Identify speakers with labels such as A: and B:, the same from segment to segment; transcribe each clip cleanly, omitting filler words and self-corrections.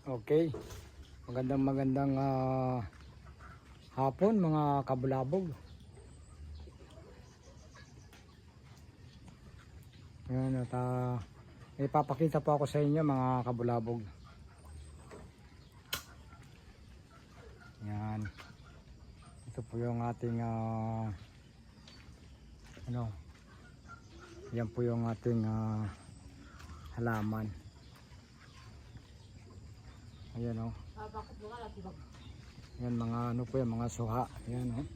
A: Okay. Magandang hapon mga kabulabog. Ayan, at ipapakita po ako sa inyo mga kabulabog. Ayan. Ito po yung ating yan po yung ating halaman. Ayan o. Ayan mga ano po yan, mga suha. Ayan o.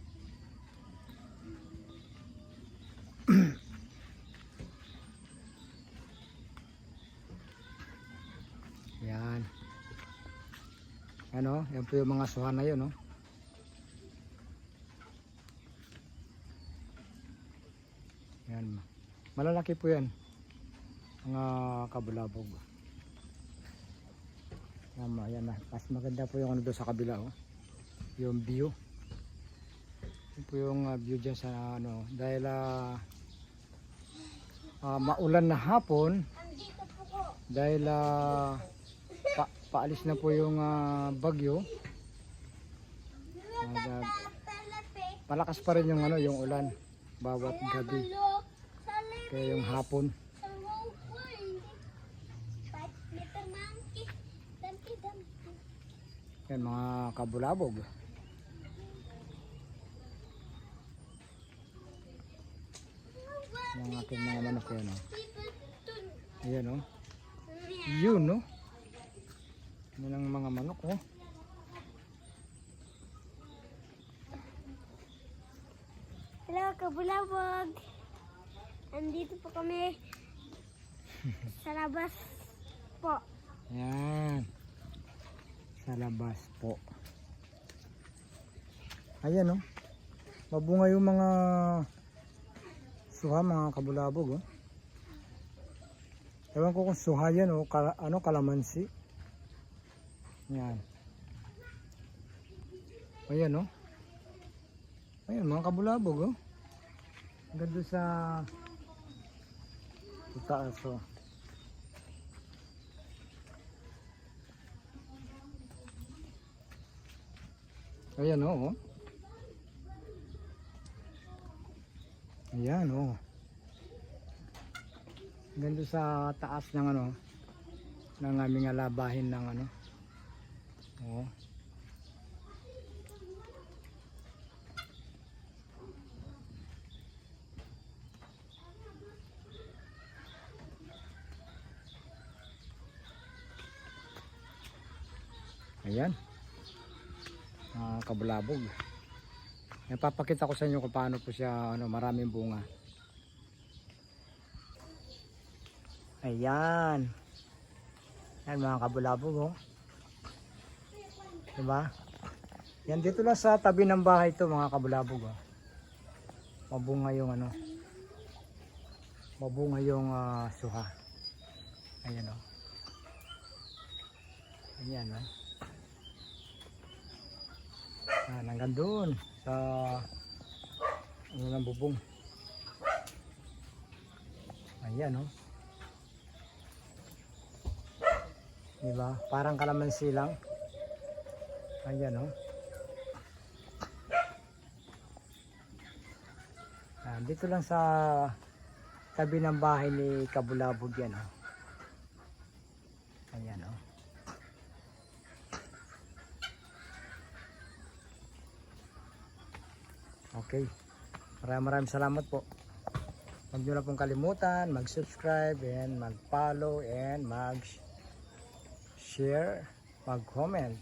A: Ayan. Ano, yan po yung mga suha na yun o. Ayan. Malalaki po yan. Mga kabulabog. Ayan na. Mas maganda po yung ano doon sa kabila oh. Yung view. Yun po yung view dyan sa ano. Dahil maulan na hapon. Dahil paalis na po yung bagyo. Malakas pa rin yung ano, yung ulan bawat gabi. Kaya yung hapon. Yan mga kabulabog. Yung aking mga manok yan o. Ayan o. Yun o. Yan ang mga manok o.
B: Hello kabulabog. Andito po kami sa labas po.
A: Yan. Sa labas po. Ayan o. Mabunga yung mga suha, mga kabulabog o. Ewan ko kung suha yan o. Kalamansi. Yan. Ayan o. Ayan mga kabulabog o. Ganda sa taas o. Ayan o. Ayan o. Ganda sa taas ng ano, ng aming alabahin ng ano. O. Ayan. Kabulabog. Napapakita ko sa inyo kung paano po siya maraming bunga. Ayan. Ayan mga kabulabog oh. Diba? Yan dito lang sa tabi ng bahay ito mga kabulabog oh. Mabunga yung ano. Mabunga yung suha. Ayan oh. Ayan oh. Hanggang doon sa ano ng bubong. Ayan oh. Diba? Parang kalamansi lang. Ayan oh. Dito lang sa tabi ng bahay ni Kabulabog yan oh. Ayan oh. Okay. Maraming salamat po. Huwag nyo na pong kalimutan mag-subscribe and mag-follow and mag-share, mag-comment.